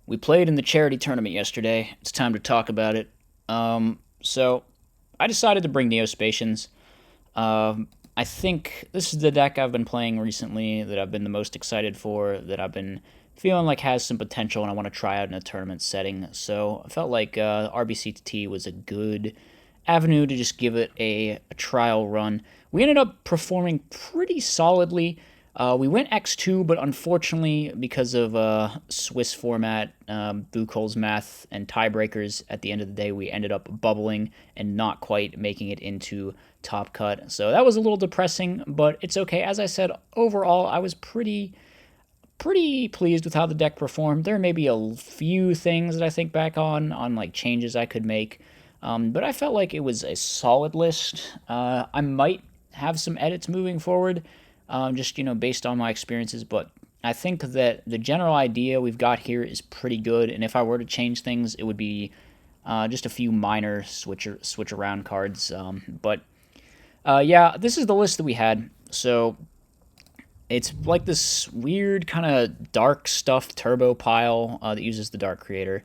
We played in the charity tournament yesterday. It's time to talk about it. So I decided to bring Neospatians. I think this is the deck I've been playing recently that I've been the most excited for, that I've been feeling like has some potential and I want to try out in a tournament setting. So I felt like RBCT was a good avenue to just give it a trial run. We ended up performing pretty solidly. We went X2, but unfortunately, because of Swiss format, Buchholz math, and tiebreakers, at the end of the day, we ended up bubbling and not quite making it into top cut. So that was a little depressing, but it's okay. As I said, overall, I was pretty pleased with how the deck performed. There may be a few things that I think back on like changes I could make, but I felt like it was a solid list. I might have some edits moving forward, just based on my experiences. But I think that the general idea we've got here is pretty good. And if I were to change things, it would be just a few minor switch around cards. But yeah, this is the list that we had. So it's like this weird kind of dark stuff turbo pile that uses the Dark Creator,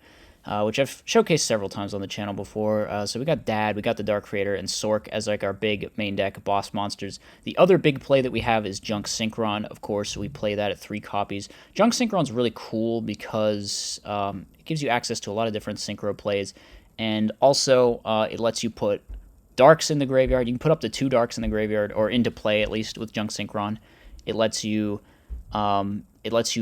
which I've showcased several times on the channel before. So we got Dad, we got the Dark Creator, and Sork as like our big main deck boss monsters. The other big play that we have is Junk Synchron. Of course, we play that at 3 copies. Junk Synchron's really cool because it gives you access to a lot of different synchro plays, and also it lets you put darks in the graveyard. You can put up to 2 darks in the graveyard, or into play at least with Junk Synchron. It lets you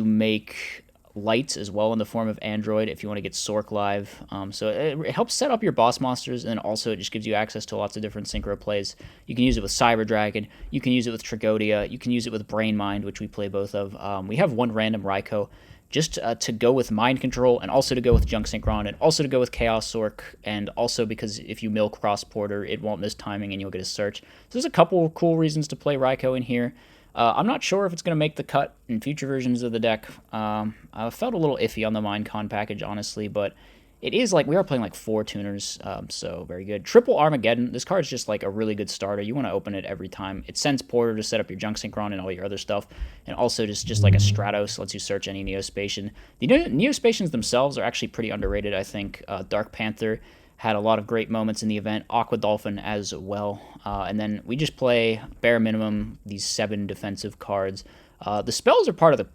make lights as well in the form of Android if you want to get Sork live. So it helps set up your boss monsters, and then also it just gives you access to lots of different synchro plays. You can use it with Cyber Dragon. You can use it with Tragodia. You can use it with Brain Mind, which we play both of. We have one random Raikou just to go with Mind Control, and also to go with Junk Synchron, and also to go with Chaos Sork, and also because if you mill Cross Porter, it won't miss timing and you'll get a search. So there's a couple of cool reasons to play Raikou in here. I'm not sure if it's going to make the cut in future versions of the deck. I felt a little iffy on the Minecon package, honestly, but it is like we are playing like 4 tuners, so very good. Triple Armageddon. This card's just like a really good starter. You want to open it every time. It sends Porter to set up your Junk Synchron and all your other stuff, and also just like a Stratos lets you search any Neospatian. The Neospatians themselves are actually pretty underrated, I think. Dark Panther had a lot of great moments in the event. Aqua Dolphin as well. And then we just play bare minimum these 7 defensive cards. The spells are part of the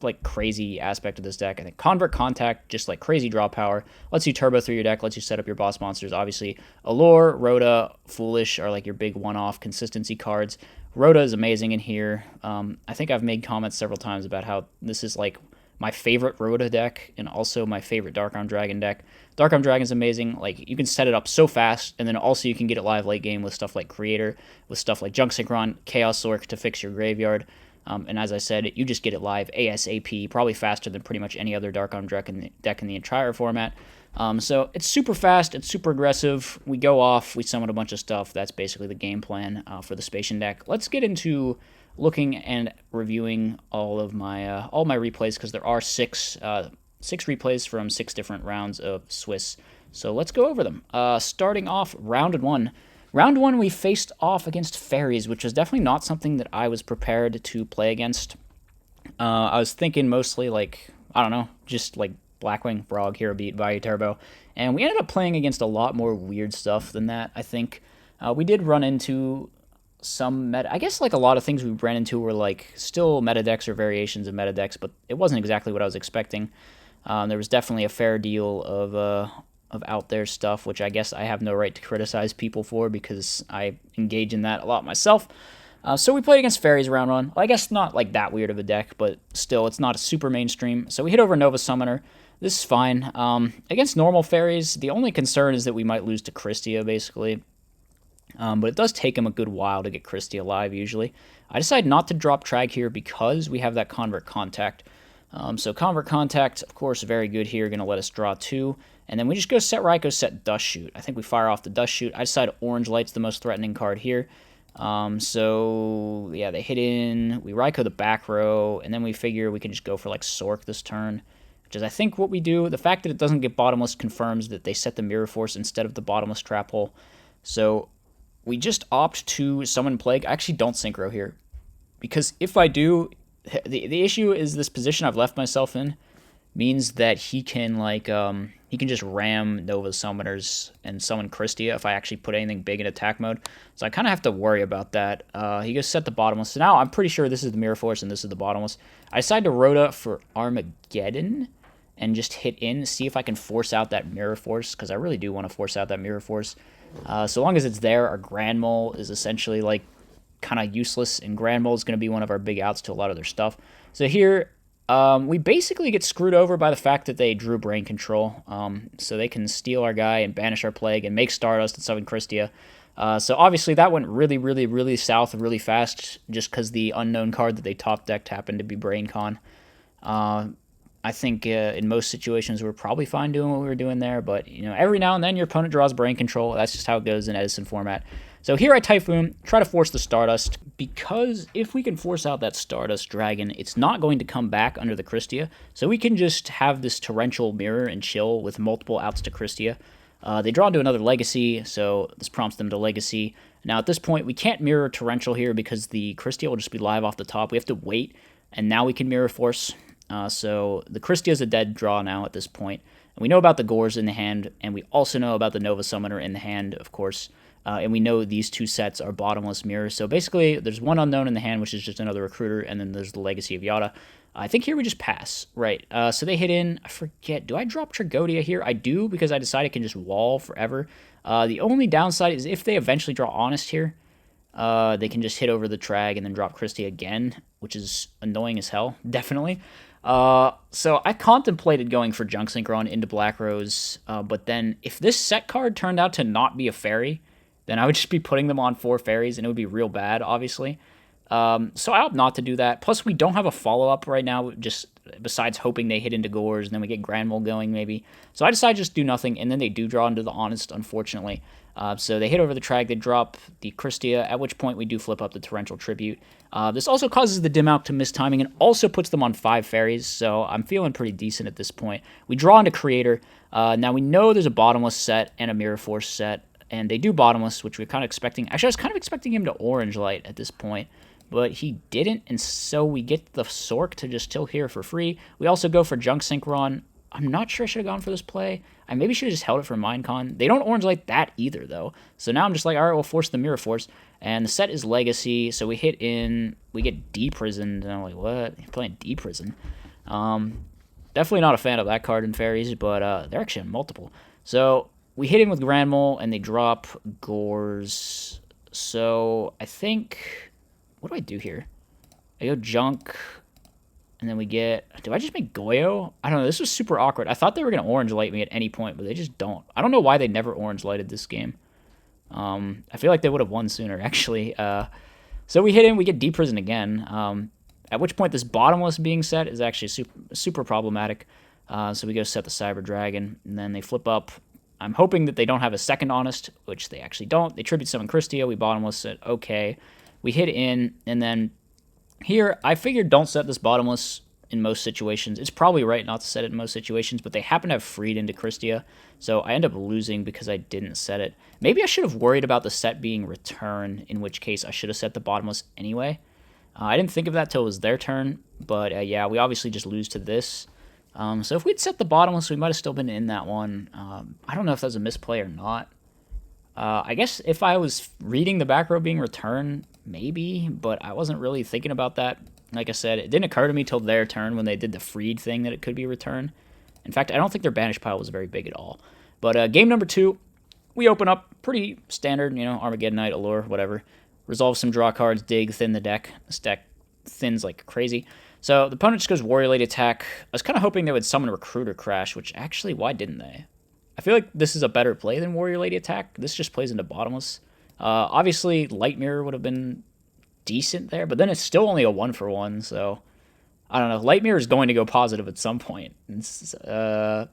like crazy aspect of this deck. I think Convert Contact, just like crazy draw power, lets you turbo through your deck, lets you set up your boss monsters. Obviously, Allure, Rhoda, Foolish are like your big one-off consistency cards. Rhoda is amazing in here. I think I've made comments several times about how this is like my favorite Rhoda deck, and also my favorite Dark Arm Dragon deck. Dark Arm Dragon is amazing. Like, you can set it up so fast, and then also you can get it live late game with stuff like Creator, with stuff like Junk Synchron, Chaos Sork to fix your graveyard. And as I said, you just get it live ASAP, probably faster than pretty much any other Dark Arm deck in the entire format. So it's super fast, it's super aggressive. We go off, we summon a bunch of stuff. That's basically the game plan for the Spatian deck. Let's get into looking and reviewing all my replays, because there are six replays from 6 different rounds of Swiss. So let's go over them. Starting off round 1. Round 1, we faced off against Fairies, which was definitely not something that I was prepared to play against. I was thinking mostly like, I don't know, just like Blackwing, Frog, Hero Beat, Value Turbo. And we ended up playing against a lot more weird stuff than that, I think. We did run into some meta. I guess like a lot of things we ran into were like still meta decks or variations of meta decks, but it wasn't exactly what I was expecting. There was definitely a fair deal of out there stuff, which I guess I have no right to criticize people for because I engage in that a lot myself. So we played against Fairies round 1. Well, I guess not like that weird of a deck, but still, it's not a super mainstream. So we hit over Nova Summoner. This is fine. Against normal Fairies, the only concern is that we might lose to Christia, basically. But it does take him a good while to get Christie alive, usually. I decided not to drop Trag here because we have that Convert Contact. So Convert Contact, of course, very good here. Going to let us draw 2. And then we just go set Raikou, set Dust Shoot. I think we fire off the Dust Shoot. I decided Orange Light's the most threatening card here. So, yeah, they hit in. We Raikou the back row. And then we figure we can just go for, like, Sork this turn, which is, I think, what we do. The fact that it doesn't get Bottomless confirms that they set the Mirror Force instead of the Bottomless Trap Hole. So we just opt to summon Plague. I actually don't Synchro here, because if I do, the issue is this position I've left myself in. means that he can he can just ram Nova Summoners and summon Christia if I actually put anything big in attack mode. So I kind of have to worry about that. He goes set the bottomless. So now I'm pretty sure this is the Mirror Force and this is the bottomless. I decide to Rhoda for Armageddon and just hit in, see if I can force out that Mirror Force, because I really do want to force out that Mirror Force. So long as it's there, our Grand Mole is essentially like kind of useless, and Grand Mole is going to be one of our big outs to a lot of their stuff. So here, we basically get screwed over by the fact that they drew Brain Control, so they can steal our guy and banish our Plague and make Stardust and summon Christia. So obviously that went really, really, really south really fast, just because the unknown card that they top decked happened to be Brain Con. I think in most situations we're probably fine doing what we were doing there, but every now and then your opponent draws Brain Control. That's just how it goes in Edison format. So here I Typhoon, try to force the Stardust, because if we can force out that Stardust Dragon, it's not going to come back under the Christia, so we can just have this Torrential Mirror and chill with multiple outs to Christia. They draw into another Legacy, so this prompts them to Legacy. Now at this point, we can't mirror Torrential here because the Christia will just be live off the top. We have to wait, and now we can Mirror Force. So the Christia is a dead draw now at this point. And we know about the Gores in the hand, and we also know about the Nova Summoner in the hand, of course. And we know these two sets are bottomless mirrors. So basically, there's one unknown in the hand, which is just another Recruiter, and then there's the Legacy of Yada. I think here we just pass. Right. So they hit in. I forget. Do I drop Tragodia here? I do, because I decide I can just wall forever. The only downside is if they eventually draw Honest here, they can just hit over the Trag and then drop Christie again, which is annoying as hell, definitely. So I contemplated going for Junk Synchron into Black Rose, but then if this set card turned out to not be a fairy, then I would just be putting them on 4 fairies, and it would be real bad, obviously. So I opt not to do that. Plus, we don't have a follow-up right now, just besides hoping they hit into Gores, and then we get Grand Mole going, maybe. So I decide to just do nothing, and then they do draw into the Honest, unfortunately. So they hit over the Trag, they drop the Christia, at which point we do flip up the Torrential Tribute. This also causes the Dim Out to miss timing, and also puts them on 5 fairies, so I'm feeling pretty decent at this point. We draw into Creator. Now we know there's a Bottomless set and a Mirror Force set, and they do Bottomless, which we're kind of expecting. Actually, I was kind of expecting him to Orange Light at this point, but he didn't, and so we get the Sork to just chill here for free. We also go for Junk Synchron. I'm not sure I should have gone for this play. I maybe should have just held it for Minecon. They don't Orange Light that either, though. So now I'm just like, all right, we'll force the Mirror Force. And the set is Legacy, so we hit in, we get Deprisoned, and I'm like, what? You're playing Deprison. Definitely not a fan of that card in Fairies, but they're actually on multiple. So we hit in with Grand Mole, and they drop Gores. So I think, what do I do here? I go Junk, and then we get, do I just make Goyo? I don't know, this was super awkward. I thought they were going to Orange Light me at any point, but they just don't. I don't know why they never Orange Lighted this game. I feel like they would have won sooner, actually. So we hit in, we get Deprison again, at which point this Bottomless being set is actually super problematic. So we go set the Cyber Dragon, and then they flip up. I'm hoping that they don't have a second Honest, which they actually don't. They Tribute Summon Christia, we Bottomless it, okay. We hit in, and then here, I figured don't set this Bottomless in most situations. It's probably right not to set it in most situations, but they happen to have freed into Christia, so I end up losing because I didn't set it. Maybe I should have worried about the set being Return, in which case I should have set the Bottomless anyway. I didn't think of that till it was their turn, but yeah, we obviously just lose to this. So if we'd set the Bottomless, we might have still been in that one. I don't know if that was a misplay or not. I guess if I was reading the back row being Return, maybe, but I wasn't really thinking about that. Like I said, it didn't occur to me till their turn when they did the freed thing that it could be Return. In fact, I don't think their banish pile was very big at all. But game number 2, we open up pretty standard, Armageddon Knight, Allure, whatever. Resolve some draw cards, dig, thin the deck. This deck thins like crazy. So the opponent just goes Warrior Lady attack. I was kind of hoping they would summon Recruiter Crash, which actually, why didn't they? I feel like this is a better play than Warrior Lady attack. This just plays into Bottomless. Obviously, Light Mirror would have been decent there, but then it's still only a 1-for-1, so I don't know. Light Mirror is going to go positive at some point. So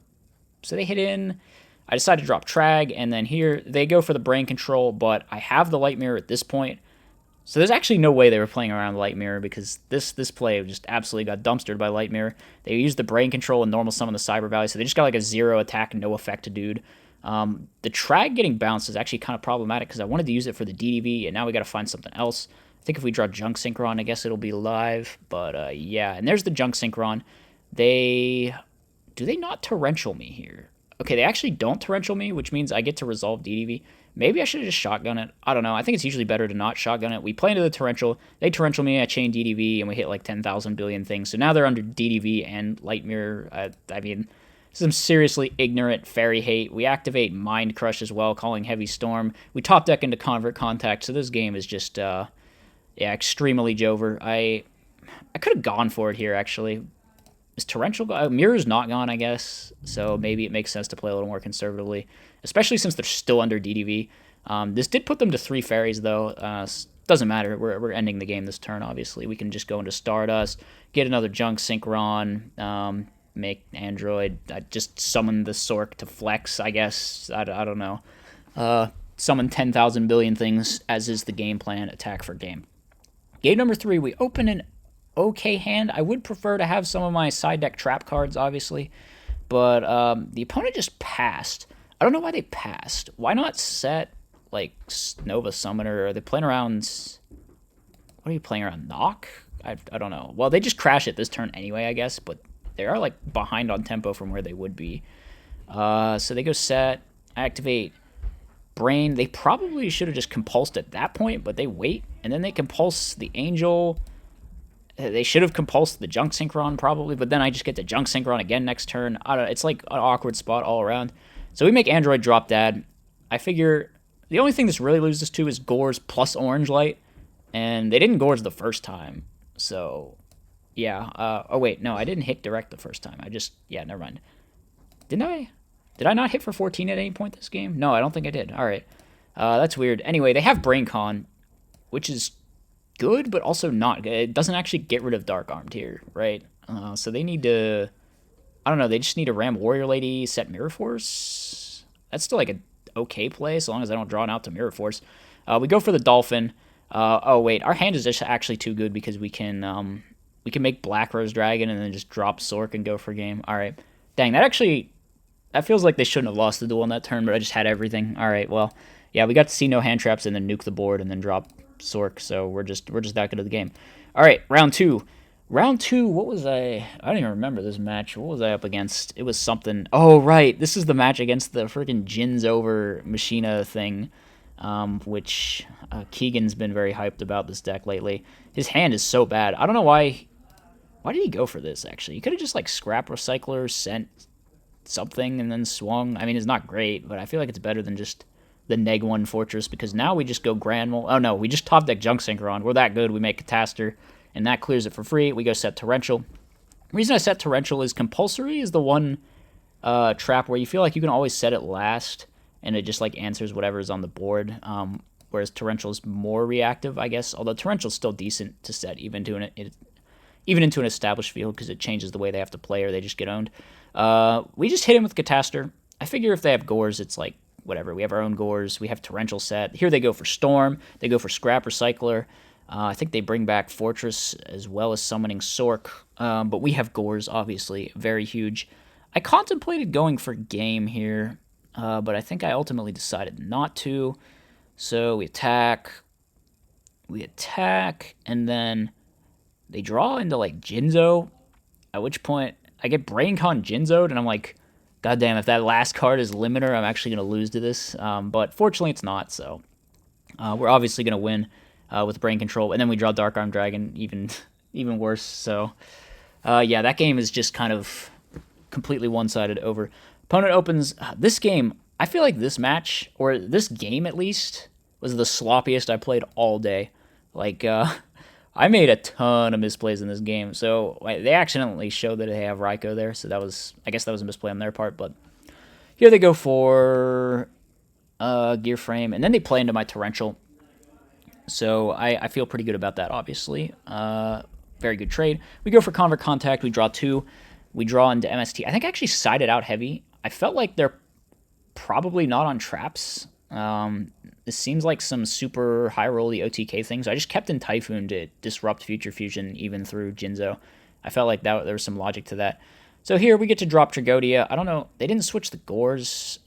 they hit in. I decide to drop Trag, and then here they go for the Brain Control, but I have the Light Mirror at this point. So there's actually no way they were playing around Light Mirror, because this play just absolutely got dumpstered by Light Mirror. They used the Brain Control and normal summon the Cyber Valley, so they just got like a 0 attack, no effect to dude. The Trag getting bounced is actually kind of problematic, because I wanted to use it for the DDV, and now we got to find something else. I think if we draw Junk Synchron, I guess it'll be live, but yeah, and there's the Junk Synchron. They do they not torrential me here? Okay, they actually don't torrential me, which means I get to resolve DDV. Maybe I should have just shotgun it. I don't know. I think it's usually better to not shotgun it. We play into the torrential. They torrential me. I chain DDV, and we hit like 10,000 billion things. So now they're under DDV and Light Mirror. I mean, some seriously ignorant fairy hate. We activate Mind Crush as well, calling Heavy Storm. We top deck into Convert Contact. So this game is just, yeah, extremely Jover. I could have gone for it here, actually. Is Torrential gone? Mirror's not gone, I guess. So maybe it makes sense to play a little more conservatively, especially since they're still under DDV. This did put them to 3 fairies, though. Doesn't matter. We're ending the game this turn, obviously. We can just go into Stardust, get another Junk Synchron, make Android, just summon the Sork to flex, I guess. I don't know. Summon 10,000 billion things, as is the game plan. Attack for game. Game number 3, we open an okay hand. I would prefer to have some of my side deck trap cards, obviously, but the opponent just passed. I don't know why they passed. Why not set like Nova Summoner? Are they playing around? What are you playing around? Knock? I don't know. Well, they just crash it this turn anyway, I guess, but they are like behind on tempo from where they would be. So they go set, activate Brain. They probably should have just compulsed at that point, but they wait, and then they compulse the Angel. They should have compulsed the Junk Synchron probably, but then I just get the Junk Synchron again next turn. I don't know, it's like an awkward spot all around. So we make Android drop Dad. I figure the only thing this really loses to is Gores plus Orange Light, and they didn't Gores the first time. So, yeah. Oh, wait, no, I didn't hit direct the first time. Yeah, never mind. Didn't I? Did I not hit for 14 at any point this game? No, I don't think I did. All right. That's weird. Anyway, they have Brain Con, which is good, but also not good. It doesn't actually get rid of Dark Armed here, right? So they need to, I don't know, they just need to ram Warrior Lady, set Mirror Force. That's still like a okay play, as long as I don't draw it out to Mirror Force. We go for the Dolphin. Oh wait, our hand is just actually too good because we can make Black Rose Dragon and then just drop Sork and go for game. All right, dang, that feels like they shouldn't have lost the duel on that turn, but I just had everything. All right, well, yeah, we got to see no hand traps and then nuke the board and then drop Sork, so we're just that good at the game. All right, round two. Round 2, what was I don't even remember this match. What was I up against? It was something. Oh, right. This is the match against the freaking Jin's Over Machina thing, which Keegan's been very hyped about this deck lately. His hand is so bad. I don't know why. Why did he go for this, actually? He could have just, like, Scrap Recycler, sent something, and then swung. I mean, it's not great, but I feel like it's better than just the Neg 1 Fortress, because now we just go Grand Mole. Oh, no, we just top deck Junk Synchron. We're that good. We make Catastor, and that clears it for free. We go set Torrential. The reason I set Torrential is Compulsory is the one trap where you feel like you can always set it last, and it just like answers whatever is on the board, whereas Torrential is more reactive, I guess, although Torrential is still decent to set even into an established field because it changes the way they have to play or they just get owned. We just hit him with Catastor. I figure if they have Gores, it's like, whatever. We have our own Gores. We have Torrential set. Here they go for Storm. They go for Scrap Recycler. I think they bring back Fortress as well as summoning Sork, but we have Gores, obviously, very huge. I contemplated going for game here, but I think I ultimately decided not to. So we attack, and then they draw into, like, Jinzo, at which point I get BrainCon Jinzo'd, and I'm like, God damn, if that last card is Limiter, I'm actually going to lose to this, but fortunately it's not, so we're obviously going to win with Brain Control, and then we draw Dark Arm Dragon, even worse, so yeah, that game is just kind of completely one-sided over. Opponent opens this game. I feel like this match, or this game at least, was the sloppiest I played all day. Like, I made a ton of misplays in this game, so they accidentally showed that they have Raikou there, so I guess that was a misplay on their part, but here they go for Gear Frame, and then they play into my Torrential. So I feel pretty good about that, obviously. Very good trade. We go for Convert Contact. We draw 2. We draw into MST. I think I actually sided out heavy. I felt like they're probably not on traps. This seems like some super high-rolly OTK things. I just kept in Typhoon to disrupt Future Fusion even through Jinzo. I felt like there was some logic to that. So here we get to drop Tragodia. I don't know. They didn't switch the Gores,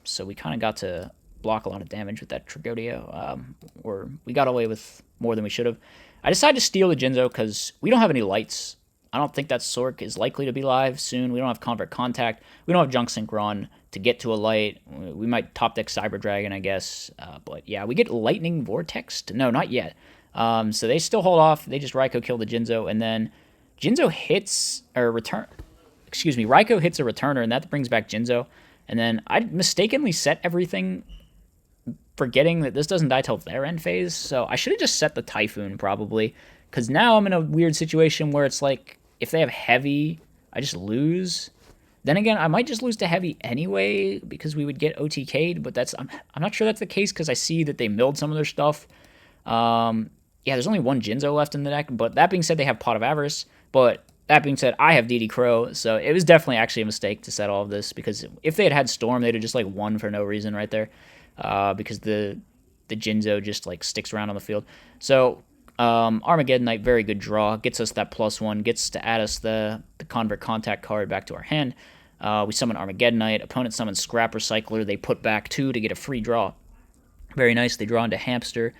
so we kind of got to block a lot of damage with that Tragodia, or we got away with more than we should have. I decided to steal the Jinzo because we don't have any lights. I don't think that Sork is likely to be live soon. We don't have Convert Contact. We don't have Junk Synchron to get to a light. We might top deck Cyber Dragon, I guess. But yeah, we get Lightning Vortex. No, not yet. So they still hold off. They just Raikou kill the Jinzo, and then Jinzo hits or return. Excuse me, Raikou hits a returner, and that brings back Jinzo. And then I mistakenly set everything, forgetting that this doesn't die till their end phase. So I should have just set the Typhoon probably, because now I'm in a weird situation where it's like if they have heavy, I just lose. Then again, I might just lose to heavy anyway because we would get OTK'd, but I'm not sure that's the case because I see that they milled some of their stuff. Yeah, there's only one Jinzo left in the deck, but that being said, they have Pot of Avarice. But that being said, I have DD Crow, so it was definitely actually a mistake to set all of this because if they had had Storm, they'd have just like won for no reason right there, because the Jinzo just like sticks around on the field. So Armageddon Knight, very good draw, gets us that +1, gets to add us the Convert Contact card back to our hand. We summon Armageddon Knight, opponent summons Scrap Recycler, they put back 2 to get a free draw. Very nice, they draw into Hamster.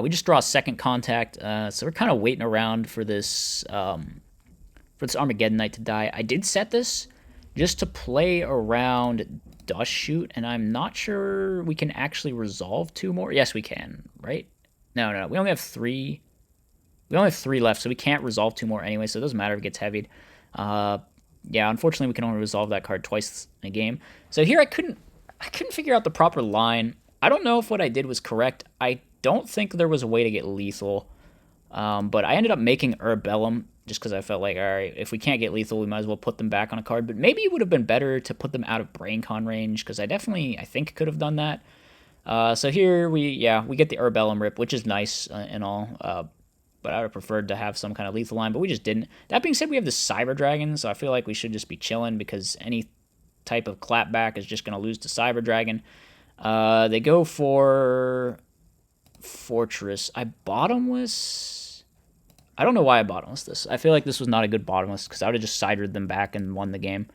We just draw a second Contact, so we're kind of waiting around for this Armageddon Knight to die. I did set this just to play around Dust Shoot, and I'm not sure we can actually resolve 2 more. Yes, we can, right? No, we only have 3. We only have 3 left, so we can't resolve 2 more anyway, so it doesn't matter if it gets heavied. Yeah, unfortunately, we can only resolve that card twice in a game. So here I couldn't figure out the proper line. I don't know if what I did was correct. I don't think there was a way to get lethal, but I ended up making Urbellum just because I felt like, all right, if we can't get lethal, we might as well put them back on a card. But maybe it would have been better to put them out of BrainCon range because I think could have done that. So here we get the Urbellum rip, which is nice and all. But I would have preferred to have some kind of lethal line, but we just didn't. That being said, we have the Cyber Dragon, so I feel like we should just be chilling because any type of clapback is just going to lose to Cyber Dragon. They go for Fortress. I bottomless. I don't know why I bottomless this. I feel like this was not a good bottomless because I would have just sidered them back and won the game.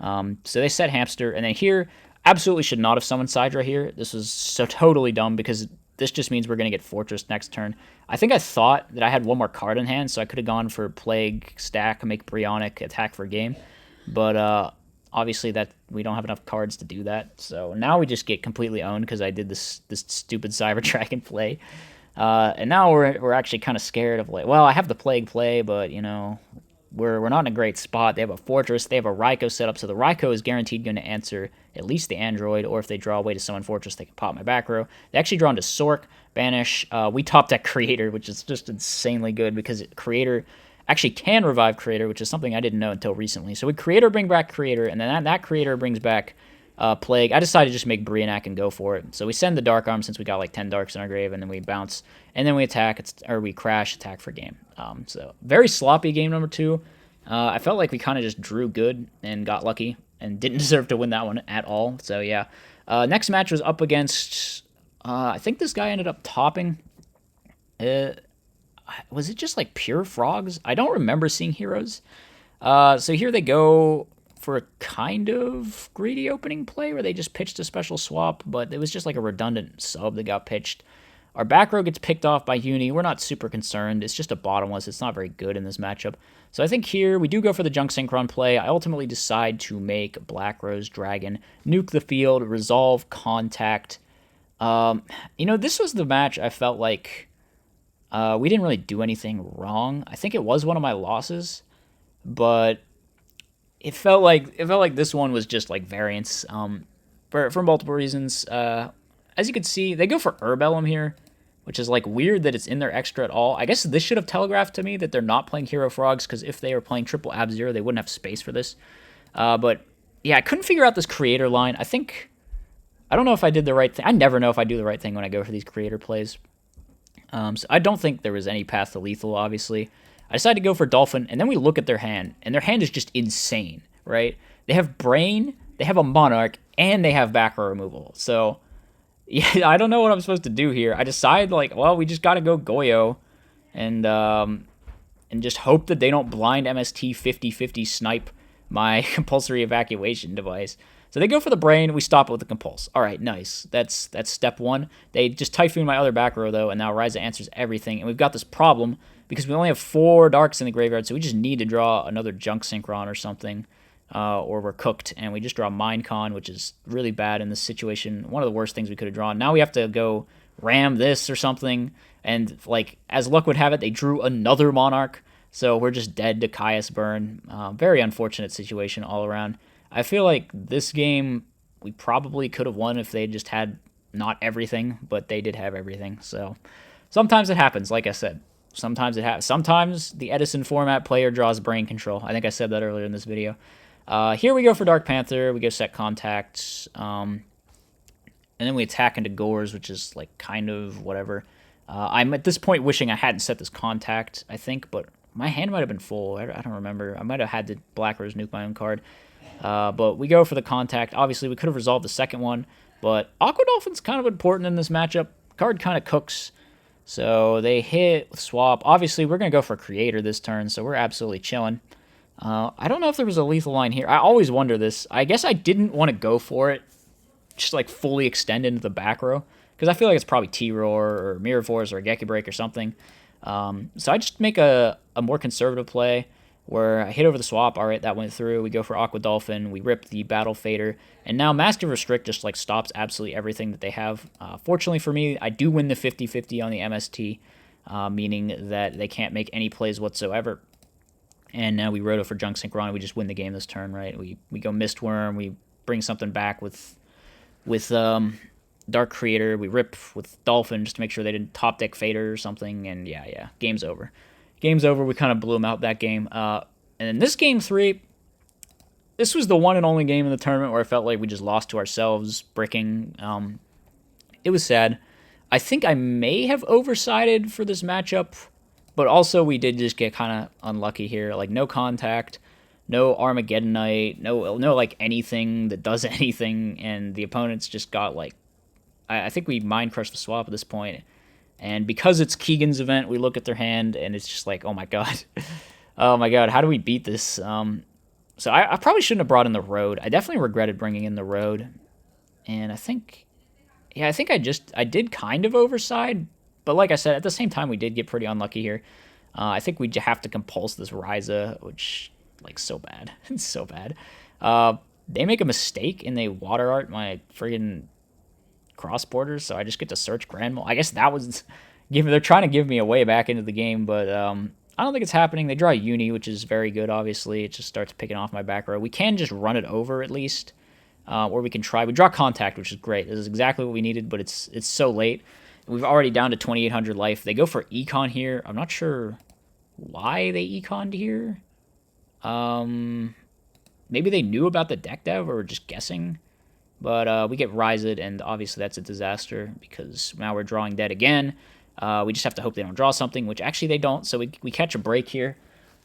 So they set Hamster, and then here, absolutely should not have summoned Sidra here. This was so totally dumb because this just means we're going to get Fortress next turn. I think I thought that I had one more card in hand, so I could have gone for Plague, Stack, make Brionic, attack for game. But obviously that we don't have enough cards to do that. So now we just get completely owned because I did this stupid Cyber Dragon play. And now we're actually kind of scared of like, well, I have the Plague play, but you know, we're not in a great spot. They have a Fortress, they have a Raikou set up, so the Raikou is guaranteed going to answer at least the Android, or if they draw a way to summon Fortress, they can pop my back row. They actually draw into Sork, Banish. We top deck Creator, which is just insanely good because Creator actually can revive Creator, which is something I didn't know until recently. So we Creator bring back Creator, and then that Creator brings back Plague. I decided to just make Brionic and go for it. So we send the Dark Arm since we got like 10 Darks in our grave, and then we bounce, and then we attack, or we crash, attack for game. So very sloppy game number 2. I felt like we kind of just drew good and got lucky and didn't deserve to win that one at all. So yeah, next match was up against, I think this guy ended up topping. Was it just like pure frogs? I don't remember seeing heroes. So here they go for a kind of greedy opening play where they just pitched a special swap, but it was just like a redundant sub that got pitched. Our back row gets picked off by Uni. We're not super concerned. It's just a bottomless. It's not very good in this matchup. So I think here we do go for the Junk Synchron play. I ultimately decide to make Black Rose Dragon, nuke the field, resolve Contact. You know, this was the match I felt like we didn't really do anything wrong. I think it was one of my losses, but it felt like this one was just like variance for multiple reasons. As you can see, they go for Urbellum here, which is like weird that it's in there extra at all. I guess this should have telegraphed to me that they're not playing Hero Frogs, because if they were playing triple Ab Zero, they wouldn't have space for this. But yeah, I couldn't figure out this Creator line. I don't know if I did the right thing. I never know if I do the right thing when I go for these Creator plays. So I don't think there was any path to lethal, obviously. I decided to go for Dolphin, and then we look at their hand, and their hand is just insane, right? They have Brain, they have a Monarch, and they have back row removal. So yeah, I don't know what I'm supposed to do here. I decide, like, well, we just got to go Goyo and just hope that they don't blind MST 50-50 snipe my compulsory evacuation device. So they go for the brain. We stop it with the compulse. All right, nice. That's step one. They just typhoon my other back row though, and now Ryza answers everything. And we've got this problem because we only have 4 darks in the graveyard, so we just need to draw another junk synchron or something, or we're cooked. And we just draw Minecon, which is really bad in this situation. One of the worst things we could have drawn. Now we have to go ram this or something. And like as luck would have it, they drew another Monarch. So we're just dead to Caius Burn. Very unfortunate situation all around. I feel like this game we probably could have won if they just had not everything, but they did have everything. So sometimes it happens, like I said. Sometimes it happens. Sometimes the Edison Format player draws brain control. I think I said that earlier in this video. Here we go for Dark Panther. We go set contact. And then we attack into Gores, which is like kind of whatever. I'm at this point wishing I hadn't set this contact, I think, but my hand might have been full. I don't remember. I might have had to Black Rose nuke my own card. But we go for the contact. Obviously, we could have resolved the second one, but Aqua Dolphin's kind of important in this matchup. Card kind of cooks. So they hit with swap. Obviously, we're going to go for Creator this turn, so we're absolutely chilling. I don't know if there was a lethal line here. I always wonder this. I guess I didn't want to go for it, just like fully extend into the back row, because I feel like it's probably T-Roar or Mirror Force or a Geki Break or something. So I just make a more conservative play where I hit over the swap. All right, that went through. We go for Aqua Dolphin. We rip the Battle Fader. And now Massive Restrict just like stops absolutely everything that they have. Fortunately for me, I do win the 50-50 on the MST, meaning that they can't make any plays whatsoever. And now we roto for Junk Synchron. We just win the game this turn, right? We go Mistworm. We bring something back with Dark Creator. We rip with Dolphin just to make sure they didn't top deck Fader or something. And yeah, game's over. Game's over. We kind of blew them out that game. And in this game 3, this was the one and only game in the tournament where I felt like we just lost to ourselves, bricking. It was sad. I think I may have oversided for this matchup, but also we did just get kind of unlucky here. Like no contact, no Armageddonite, no like anything that does anything, and the opponents just got like, I think we mind crushed the swap at this point. And because it's Keegan's event, we look at their hand, and it's just like, oh my god. Oh my god, how do we beat this? So I probably shouldn't have brought in the Road. I definitely regretted bringing in the Road. And I think I did kind of overside. But like I said, at the same time, we did get pretty unlucky here. I think we have to compulse this Ryza, which, like, so bad. It's so bad. They make a mistake, and they water art my friggin' cross borders, so I just get to search Grand Mole. I guess that was they're trying to give me a way back into the game, but I don't think it's happening. They draw Uni, which is very good, obviously. It just starts picking off my back row. We can just run it over at least, or we can try. We draw Contact, which is great. This is exactly what we needed, but it's so late. We've already down to 2,800 life. They go for Econ here. I'm not sure why they Econ'd here. Maybe they knew about the deck dev or were just guessing. But we get Ryzed, and obviously that's a disaster because now we're drawing dead again. We just have to hope they don't draw something, which actually they don't, so we catch a break here.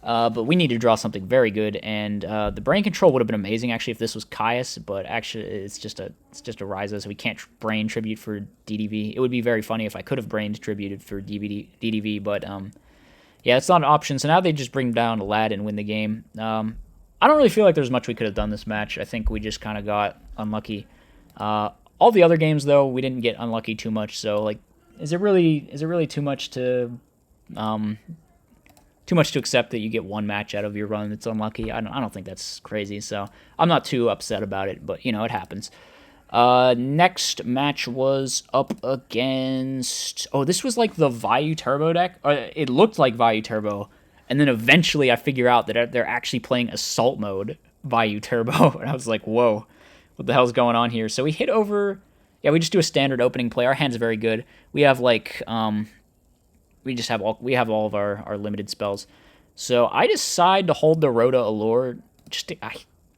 But we need to draw something very good, and the brain control would have been amazing actually if this was Caius, but actually it's just a Ryza, so we can't brain tribute for DDV. It would be very funny if I could have brained tributed for DDV, but yeah, it's not an option. So now they just bring down Lad and win the game. I don't really feel like there's much we could have done this match. I think we just kind of got unlucky. All the other games though, we didn't get unlucky too much. So like, is it really too much to accept that you get one match out of your run that's unlucky? I don't think that's crazy. So I'm not too upset about it, but you know, it happens. Next match was up against, this was like the Vayu Turbo deck. Or it looked like Vayu Turbo. And then eventually I figure out that they're actually playing Assault Mode Vayu Turbo. And I was like, whoa, what the hell's going on here? So we hit over, we just do a standard opening play. Our hand's very good. We have like, we have all of our limited spells. So I decide to hold the Rhoda Allure,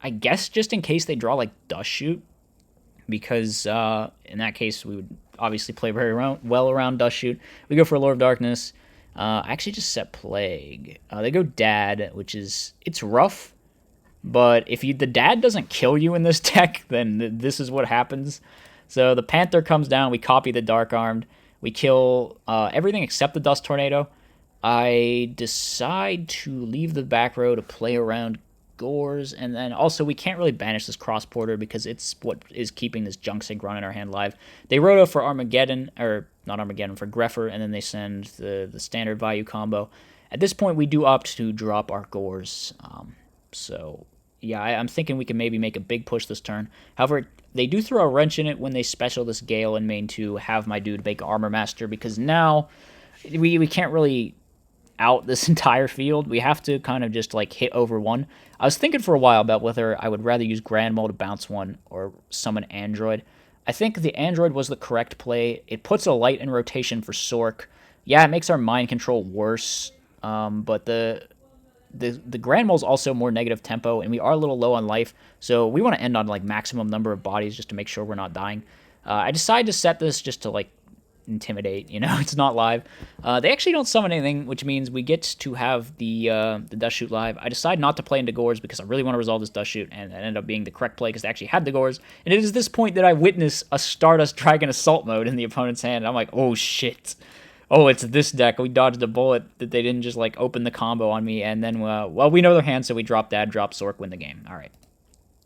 I guess just in case they draw like Dust Shoot. Because in that case, we would obviously play very well around Dust Shoot. We go for Allure of Darkness. I actually just set Plague. They go Dad, which is, it's rough, but if the Dad doesn't kill you in this deck, then this is what happens. So the Panther comes down, we copy the Dark Armed, we kill everything except the Dust Tornado. I decide to leave the back row to play around Gores, and then also we can't really banish this cross porter because it's what is keeping this junk sync run in our hand live. They roto for Armageddon, or not Armageddon, for Greffer, and then they send the standard value combo. At this point, we do opt to drop our Gores. So yeah, I'm thinking we can maybe make a big push this turn. However, they do throw a wrench in it when they special this Gale in main to have my dude make Armor Master, because now we can't really out this entire field. We have to kind of just like hit over one. I was thinking for a while about whether I would rather use Grand Mole to bounce one or summon Android. I think the Android was the correct play. It puts a light in rotation for Sork. Yeah, it makes our mind control worse, but the Grand Mole's also more negative tempo, and we are a little low on life, so we want to end on like maximum number of bodies just to make sure we're not dying. I decided to set this just to like intimidate, it's not live. They actually don't summon anything, which means we get to have the Dust Shoot live. I decide not to play into Gores because I really want to resolve this Dust Shoot, and it ended up being the correct play because they actually had the Gores. And it is this point that I witness a Stardust Dragon Assault mode in the opponent's hand, and I'm like, oh shit. Oh, it's this deck. We dodged a bullet that they didn't just like open the combo on me, and then, well, we know their hand, so we drop Dad, drop Sork, win the game. All right.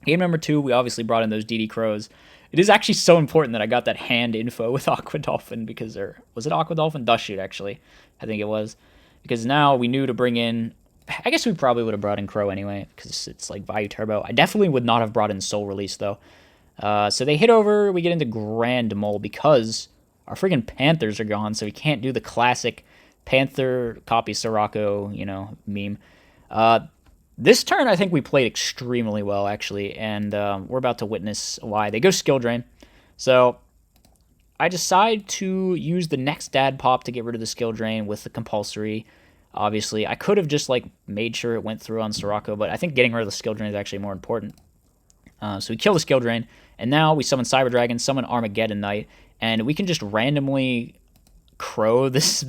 Game number 2, we obviously brought in those DD Crows. It is actually so important that I got that hand info with Aqua Dolphin because, or was it Aqua Dolphin? Dust Shoot, actually. I think it was. Because now we knew to bring in, I guess we probably would have brought in Crow anyway because it's like Value Turbo. I definitely would not have brought in Soul Release though. So they hit over, we get into Grand Mole because our friggin' Panthers are gone, so we can't do the classic Panther copy Sirocco, meme. This turn, I think we played extremely well, actually, and we're about to witness why. They go Skill Drain. So I decide to use the next Dad Pop to get rid of the Skill Drain with the Compulsory. Obviously, I could have just like made sure it went through on Sirocco, but I think getting rid of the Skill Drain is actually more important. So we kill the Skill Drain, and now we summon Cyber Dragon, summon Armageddon Knight, and we can just randomly crow this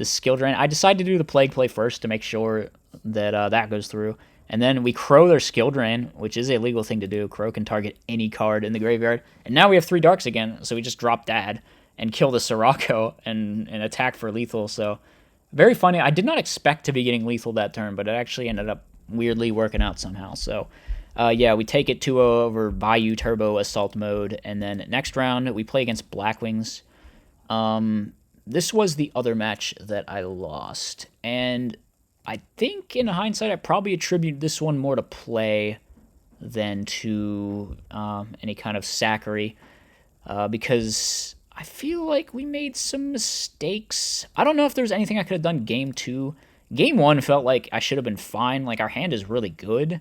Skill Drain. I decide to do the Plague Play first to make sure that that goes through, and then we crow their Skill Drain, which is a legal thing to do. Crow can target any card in the graveyard, and now we have 3 Darks again, so we just drop Dad and kill the Sirocco and attack for lethal. So very funny. I did not expect to be getting lethal that turn, but it actually ended up weirdly working out somehow. So yeah, we take it 2-0 over Bayou Turbo Assault mode, and then next round we play against Blackwings. This was the other match that I lost, and I think in hindsight I probably attribute this one more to play than to any kind of sackery, because I feel like we made some mistakes. I don't know if there's anything I could have done game 2. Game 1 felt like I should have been fine. Like, our hand is really good.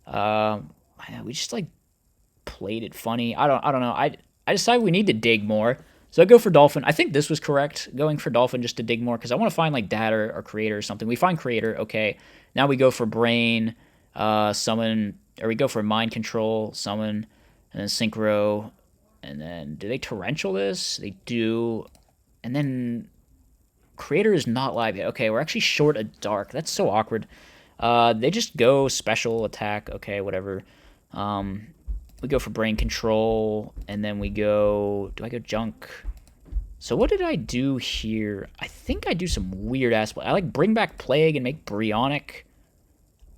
We just like played it funny. I don't know. I decided we need to dig more. So I go for Dolphin. I think this was correct, going for Dolphin just to dig more, because I want to find like Dad or Creator or something. We find Creator, okay. Now we go for Brain, summon, or we go for Mind Control, summon, and then Synchro. And then, do they Torrential this? They do. And then Creator is not live yet. Okay, we're actually short a Dark. That's so awkward. They just go Special Attack. Okay, whatever. We go for Brain Control, and then we go... Do I go Junk? So what did I do here? I think I do some weird-ass... I like Bring Back Plague and make Brionic.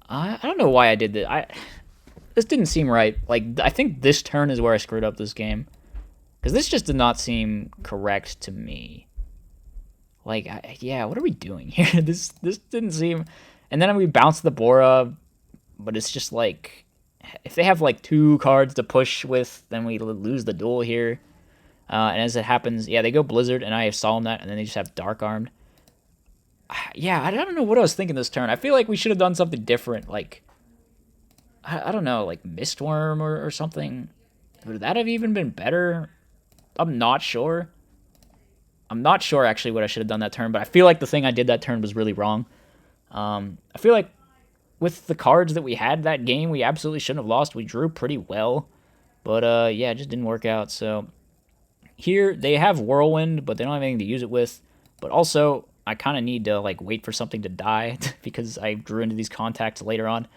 I don't know why I did that. This didn't seem right. Like, I think this turn is where I screwed up this game. Because this just did not seem correct to me. Like, yeah, what are we doing here? This didn't seem... And then we bounce the Bora, but it's just like... If they have like 2 cards to push with, then we lose the duel here. And as it happens, yeah, they go Blizzard, and I have Solemn that, and then they just have Dark Armed. Yeah, I don't know what I was thinking this turn. I feel like we should have done something different, like... I don't know, like Mistworm or something. Would that have even been better? I'm not sure. I'm not sure, actually, what I should have done that turn, but I feel like the thing I did that turn was really wrong. I feel like with the cards that we had that game, we absolutely shouldn't have lost. We drew pretty well, but yeah, it just didn't work out. So here they have Whirlwind, but they don't have anything to use it with. But also, I kind of need to like wait for something to die because I drew into these contacts later on.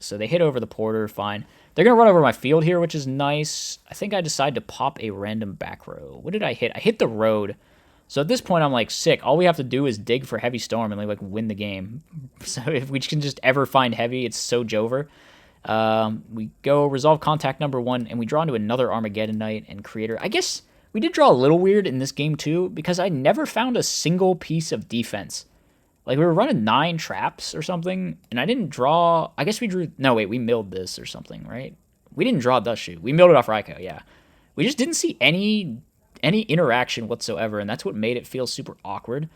So they hit over the Porter, fine. They're going to run over my field here, which is nice. I think I decide to pop a random back row. What did I hit? I hit the Road. So at this point, I'm like, sick. All we have to do is dig for Heavy Storm and like win the game. So if we can just ever find Heavy, it's so Jover. We go resolve contact number 1, and we draw into another Armageddon Knight and Creator. I guess we did draw a little weird in this game too, because I never found a single piece of defense. Like, we were running 9 traps or something, and I didn't draw. I guess we drew. No, wait, we milled this or something, right? We didn't draw Dust Shoot. We milled it off Raikou, yeah. We just didn't see any interaction whatsoever, and that's what made it feel super awkward.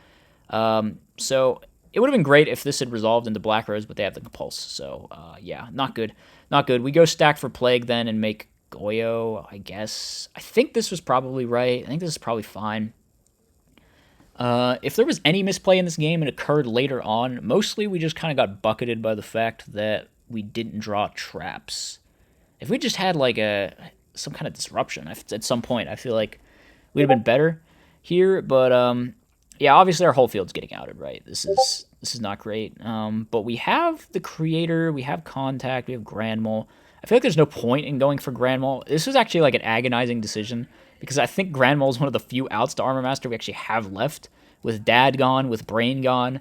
So it would have been great if this had resolved into Black Rose, but they have the Compulse. So, yeah, not good. Not good. We go stack for Plague then and make Goyo, I guess. I think this was probably right. I think this is probably fine. If there was any misplay in this game, it occurred later on. Mostly we just kind of got bucketed by the fact that we didn't draw traps. If we just had like some kind of disruption at some point, I feel like we'd have been better here. But yeah, obviously our whole field's getting outed, right? This is not great. But we have the Creator, we have Contact, we have Grand Mole. I feel like there's no point in going for Grand Mole. This was actually like an agonizing decision, because I think Grand Mole is one of the few outs to Armor Master we actually have left, with Dad gone, with Brain gone.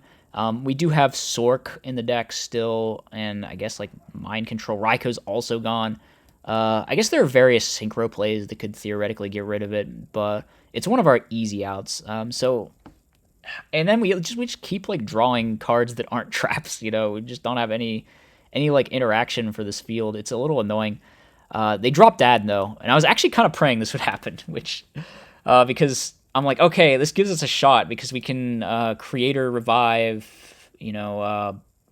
We do have Sork in the deck still, and I guess like Mind Control. Raikou's also gone. I guess there are various synchro plays that could theoretically get rid of it, but it's one of our easy outs. And then we just keep like drawing cards that aren't traps. You know, we just don't have any like interaction for this field. It's a little annoying. They dropped Dad though, and I was actually kind of praying this would happen, which because I'm like, okay, this gives us a shot because we can Creator, Revive,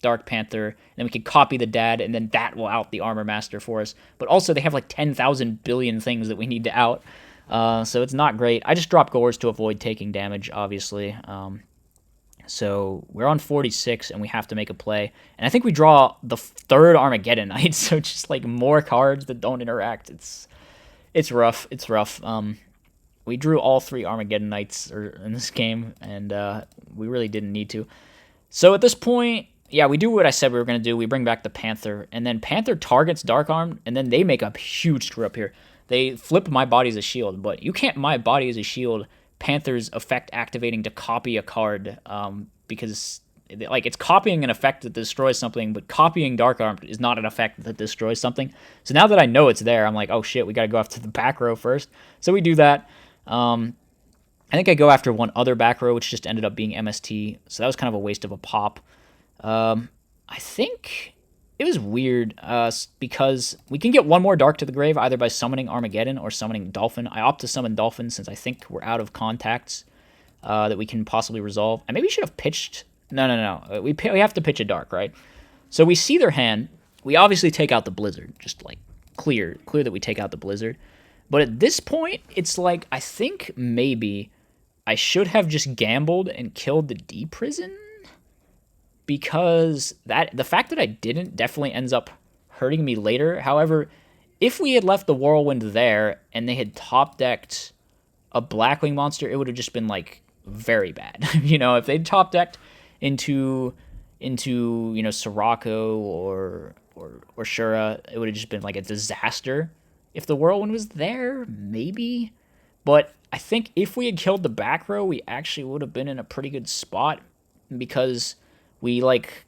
Dark Panther, and then we can copy the Dad, and then that will out the Armor Master for us. But also they have like 10,000 billion things that we need to out. So it's not great. I just dropped Gores to avoid taking damage, obviously. So we're on 46, and we have to make a play. And I think we draw the 3rd Armageddon Knight, so just like more cards that don't interact. It's rough. It's rough. We drew all 3 Armageddon Knights in this game, and we really didn't need to. So at this point, yeah, we do what I said we were going to do. We bring back the Panther, and then Panther targets Dark Arm, and then they make a huge screw up here. They flip My Body as a Shield, but you can't My Body as a Shield Panther's effect activating to copy a card, because like it's copying an effect that destroys something, but copying Dark Arm is not an effect that destroys something. So now that I know it's there, I'm like, oh shit, we got to go after the back row first. So we do that. I think I go after one other back row, which just ended up being MST. So that was kind of a waste of a pop. I think it was weird because we can get one more Dark to the grave either by summoning Armageddon or summoning Dolphin. I opt to summon Dolphin since I think we're out of contacts that we can possibly resolve. I maybe should have pitched. No. We have to pitch a Dark, right? So we see their hand. We obviously take out the Blizzard, just like clear that we take out the Blizzard. But at this point, it's like I think maybe I should have just gambled and killed the D Prison, because the fact that I didn't definitely ends up hurting me later. However, if we had left the Whirlwind there and they had top decked a Blackwing monster, it would have just been like very bad. If they'd top decked into Sirocco or Shura, it would have just been like a disaster. If the Whirlwind was there, maybe. But I think if we had killed the back row, we actually would have been in a pretty good spot, because we like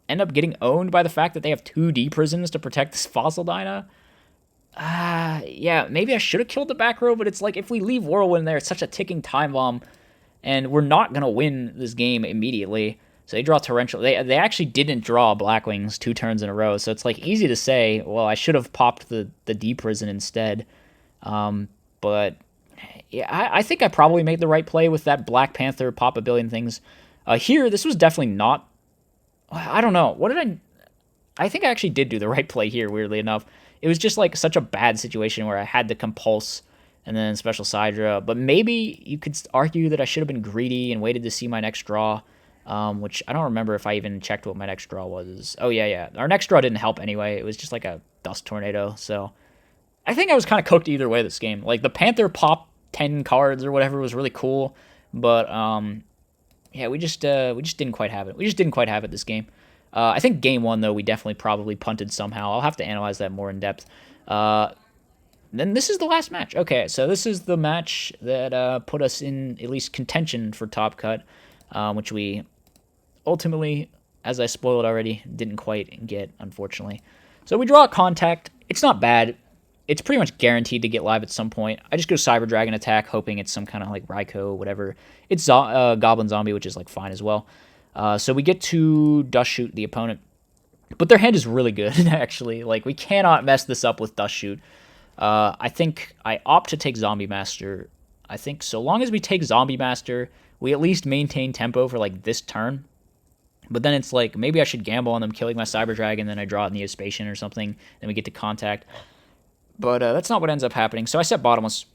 end up getting owned by the fact that they have 2 D prisons to protect this Fossil Dyna. Yeah, maybe I should have killed the back row, but it's like if we leave Whirlwind there, it's such a ticking time bomb, and we're not going to win this game immediately. So they draw Torrential. They actually didn't draw Blackwings 2 turns in a row, so it's like easy to say, well, I should have popped the D prison instead. But yeah, I think I probably made the right play with that Black Panther pop a billion things. Here, this was definitely not. I don't know. What did I think I actually did do the right play here, weirdly enough. It was just like such a bad situation where I had to Compulse and then Special Sidra. But maybe you could argue that I should have been greedy and waited to see my next draw, which I don't remember if I even checked what my next draw was. Oh, yeah. Our next draw didn't help anyway. It was just like a Dust Tornado. So I think I was kind of cooked either way this game. Like the Panther pop 10 cards or whatever was really cool. But yeah, we just didn't quite have it. We just didn't quite have it this game. I think game 1, though, we definitely probably punted somehow. I'll have to analyze that more in depth. then this is the last match. Okay, so this is the match that put us in at least contention for top cut, which we ultimately, as I spoiled already, didn't quite get, unfortunately. So we draw a contact. It's not bad. It's pretty much guaranteed to get live at some point. I just go Cyber Dragon attack, hoping it's some kind of like Raikou, whatever. It's Goblin Zombie, which is like fine as well. So we get to Dust Shoot the opponent. But their hand is really good, actually. Like, we cannot mess this up with Dust Shoot. I think I opt to take Zombie Master. I think so long as we take Zombie Master, we at least maintain tempo for like this turn. But then it's like, maybe I should gamble on them killing my Cyber Dragon, then I draw a Neospatian or something, then we get to contact. But that's not what ends up happening. So I set bottomless.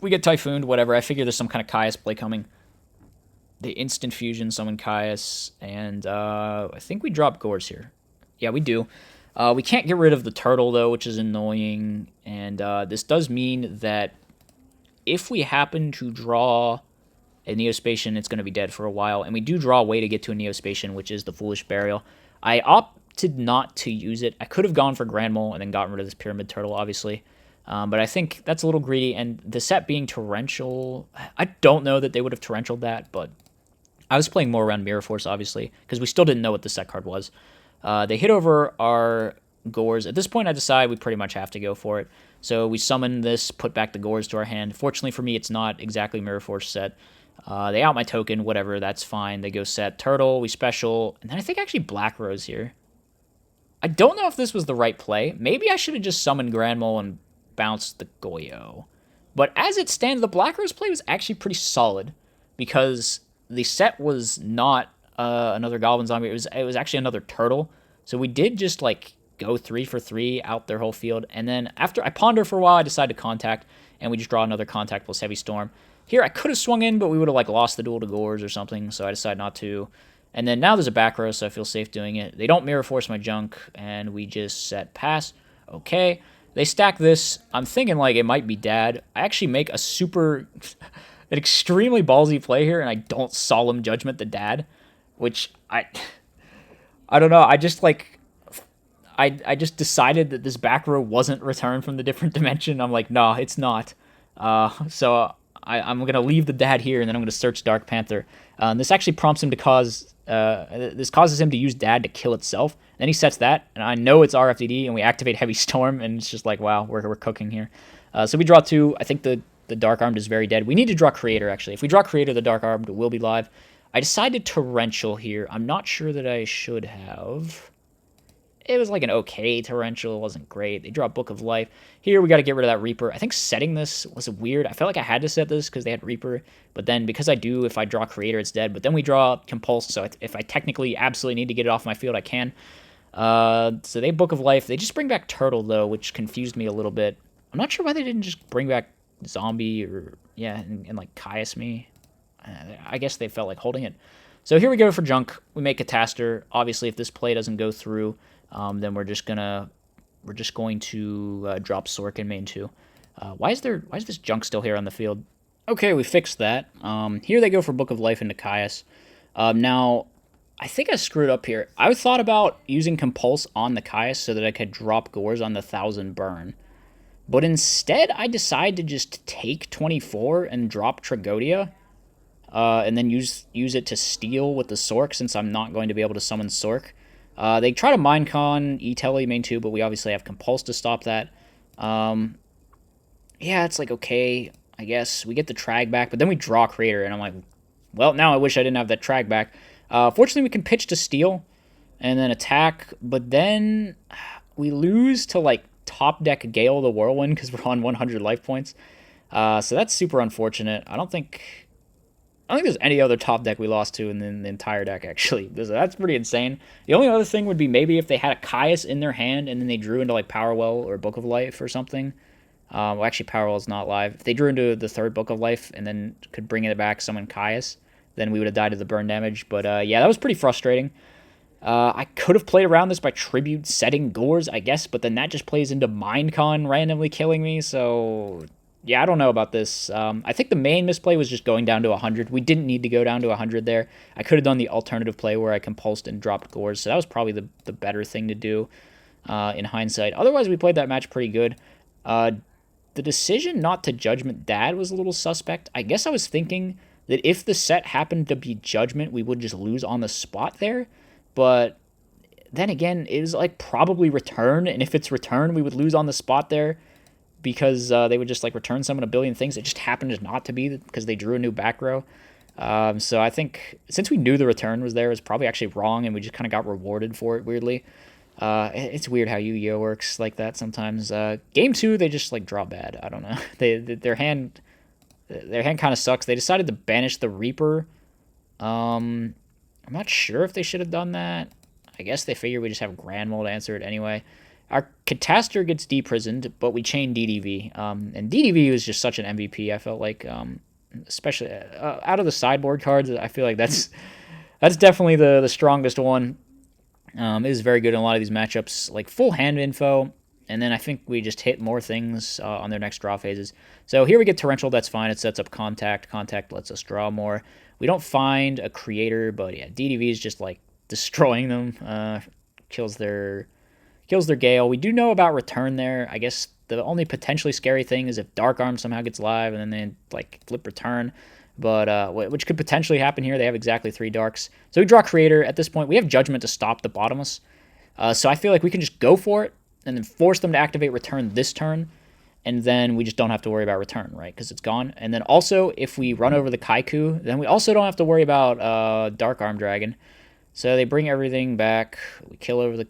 We get Typhooned, whatever. I figure there's some kind of Caius play coming. They instant fusion summon Caius, and I think we drop Gores here. Yeah, we do. We can't get rid of the turtle, though, which is annoying. And this does mean that if we happen to draw a Neospatian, it's going to be dead for a while. And we do draw a way to get to a Neospatian, which is the Foolish Burial. I opted not to use it. I could have gone for Grand Mole and then gotten rid of this Pyramid Turtle, obviously. But I think that's a little greedy. And the set being Torrential, I don't know that they would have Torrentialed that, but I was playing more around Mirror Force, obviously, because we still didn't know what the set card was. They hit over our Gores. At this point, I decide we pretty much have to go for it. So we summon this, put back the Gores to our hand. Fortunately for me, it's not exactly Mirror Force set. They out my token, whatever, that's fine. They go set Turtle, we special, and then I think actually Black Rose here. I don't know if this was the right play. Maybe I should have just summoned Grand Mole and bounced the Goyo. But as it stands, the Black Rose play was actually pretty solid because the set was not another Goblin Zombie. It was actually another Turtle. So we did just like go 3 for 3 out their whole field. And then after I ponder for a while, I decided to contact, and we just draw another contact plus Heavy Storm. Here, I could have swung in, but we would have like lost the duel to Gores or something, so I decided not to. And then now there's a back row, so I feel safe doing it. They don't Mirror Force my junk, and we just set pass. Okay. They stack this. I'm thinking like it might be Dad. I actually make a super, an extremely ballsy play here, and I don't Solemn Judgment the Dad, which I don't know. I just like, I just decided that this back row wasn't returned from the different dimension. I'm like, no, it's not. So I'm going to leave the Dad here, and then I'm going to search Dark Panther. This actually prompts him to this causes him to use Dad to kill itself. Then he sets that, and I know it's RFDD, and we activate Heavy Storm, and it's just like, wow, we're cooking here. So we draw 2. I think the Dark Armed is very dead. We need to draw Creator, actually. If we draw Creator, the Dark Armed will be live. I decided Torrential here. I'm not sure that I should have. It was like an okay Torrential. It wasn't great. They draw Book of Life. Here, we got to get rid of that Reaper. I think setting this was weird. I felt like I had to set this because they had Reaper. But then because I do, if I draw Creator, it's dead. But then we draw Compulse. So if I technically absolutely need to get it off my field, I can. So they Book of Life. They just bring back Turtle, though, which confused me a little bit. I'm not sure why they didn't just bring back Zombie or, yeah, and like Caius me. I guess they felt like holding it. So here we go for junk. We make Cataster. Obviously, if this play doesn't go through, then we're just going to drop Sork in main 2. Why is this junk still here on the field? Okay, we fixed that. Here they go for Book of Life into Caius. Now, I think I screwed up here. I thought about using Compulse on the Caius so that I could drop Gores on the 1000 burn. But instead, I decided to just take 24 and drop Tragodia. And then use it to steal with the Sork, since I'm not going to be able to summon Sork. They try to Minecon E-Telly main 2, but we obviously have Compulse to stop that. Yeah, it's like, okay, I guess. We get the Trag back, but then we draw Creator, and I'm like, well, now I wish I didn't have that Trag back. Fortunately, we can pitch to steal, and then attack, but then we lose to, like, top deck Gale the Whirlwind, because we're on 100 life points. So that's super unfortunate. I don't think there's any other top deck we lost to in the entire deck, actually. That's pretty insane. The only other thing would be maybe if they had a Caius in their hand and then they drew into like Powerwell or Book of Life or something. Well, actually, Powerwell is not live. If they drew into the 3rd Book of Life and then could bring it back, summon Caius, then we would have died to the burn damage. But yeah, that was pretty frustrating. I could have played around this by Tribute setting Gores, I guess, but then that just plays into Minecon randomly killing me, so yeah, I don't know about this. I think the main misplay was just going down to 100. We didn't need to go down to 100 there. I could have done the alternative play where I compulsed and dropped Gores, so that was probably the better thing to do in hindsight. Otherwise, we played that match pretty good. the decision not to Judgment Dad was a little suspect. I guess I was thinking that if the set happened to be Judgment, we would just lose on the spot there. But then again, it was like probably Return, and if it's Return, we would lose on the spot there because they would just like return summon a billion things. It just happened not to be because they drew a new back row. So I think since we knew the Return was there, it was probably actually wrong, and we just kind of got rewarded for it weirdly. It's weird how Yu-Gi-Oh works like that sometimes. Game 2, they just like draw bad. I don't know. Their hand kind of sucks. They decided to banish the Reaper. I'm not sure if they should have done that. I guess they figured we just have Grand Mole to answer it anyway. Our Catastor gets deprisoned, but we chain DDV. And DDV was just such an MVP. I felt like, especially out of the sideboard cards, I feel like that's definitely the strongest one. It is very good in a lot of these matchups, like full hand info, and then I think we just hit more things on their next draw phases. So here we get Torrential, that's fine. It sets up Contact. Contact lets us draw more. We don't find a Creator, but yeah, DDV is just like destroying them. Kills their Gale. We do know about Return there. I guess the only potentially scary thing is if Dark Arm somehow gets live and then they like flip Return. But which could potentially happen here. They have exactly 3 darks. So we draw Creator. At this point, we have Judgment to stop the Bottomless. So I feel like we can just go for it and then force them to activate Return this turn. And then we just don't have to worry about Return, right? Because it's gone. And then also, if we run over the Kaiku, then we also don't have to worry about Dark Arm Dragon. So they bring everything back. We kill over the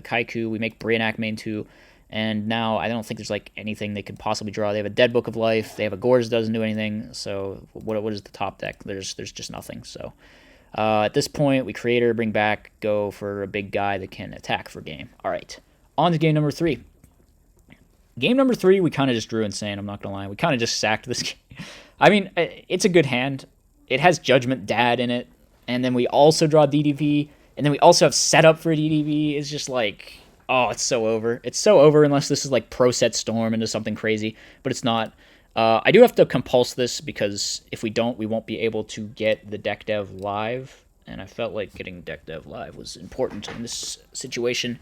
Kaiku. We make Brionac main 2. And now I don't think there's like anything they could possibly draw. They have a Dead Book of Life. They have a Gorge that doesn't do anything. So what is the top deck? There's just nothing. So at this point, we Creator, bring back, go for a big guy that can attack for game. All right, on to game number 3. Game number 3, we kind of just drew insane. I'm not gonna lie. We kind of just sacked this game. I mean, it's a good hand. It has Judgment Dad in it, and then we also draw DDV, and then we also have setup for DDV. It's just like, oh, it's so over. It's so over unless this is like Pro Set Storm into something crazy, but it's not. I do have to compulse this because if we don't, we won't be able to get the deck dev live, and I felt like getting deck dev live was important in this situation.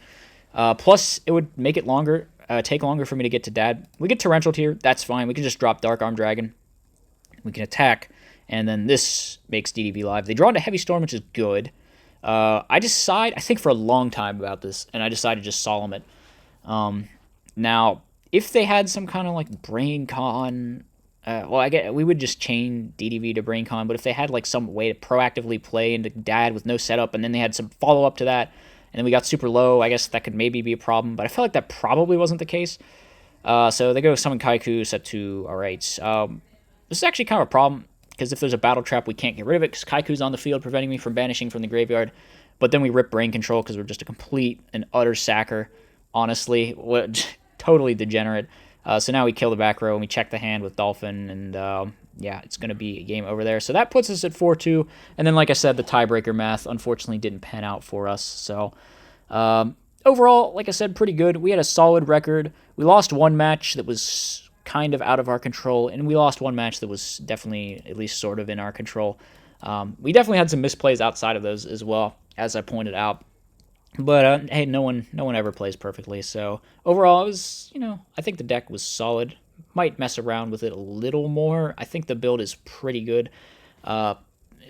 Plus, it would make it longer, take longer for me to get to Dad. We get Torrential here. That's fine. We can just drop Dark Arm Dragon. We can attack, and then this makes DDV live. They draw into Heavy Storm, which is good. I think for a long time about this, and I decided to just Solemn it. Now, if they had some kind of like Brain Con, we would just chain DDV to Brain Con, but if they had like some way to proactively play into Dad with no setup, and then they had some follow-up to that, and then we got super low, I guess that could maybe be a problem, but I felt like that probably wasn't the case. So they go Summon Kaiku, set 2, alright. This is actually kind of a problem, because if there's a Battle Trap, we can't get rid of it, because Kaiku's on the field, preventing me from banishing from the graveyard. But then we rip Brain Control, because we're just a complete and utter sacker, honestly. Totally degenerate. So now we kill the back row, and we check the hand with Dolphin, and yeah, it's going to be a game over there. So that puts us at 4-2, and then, like I said, the tiebreaker math, unfortunately, didn't pan out for us. So overall, like I said, pretty good. We had a solid record. We lost one match that was kind of out of our control, and we lost one match that was definitely at least sort of in our control. We definitely had some misplays outside of those as well, as I pointed out. But hey, no one ever plays perfectly. So overall, it was, I think the deck was solid. Might mess around with it a little more. I think the build is pretty good, at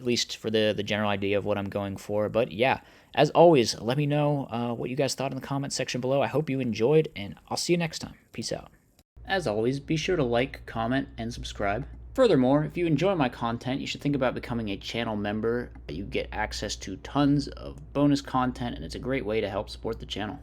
least for the general idea of what I'm going for. But yeah, as always, let me know what you guys thought in the comment section below. I hope you enjoyed, and I'll see you next time. Peace out. As always, be sure to like, comment, and subscribe. Furthermore, if you enjoy my content, you should think about becoming a channel member. You get access to tons of bonus content, and it's a great way to help support the channel.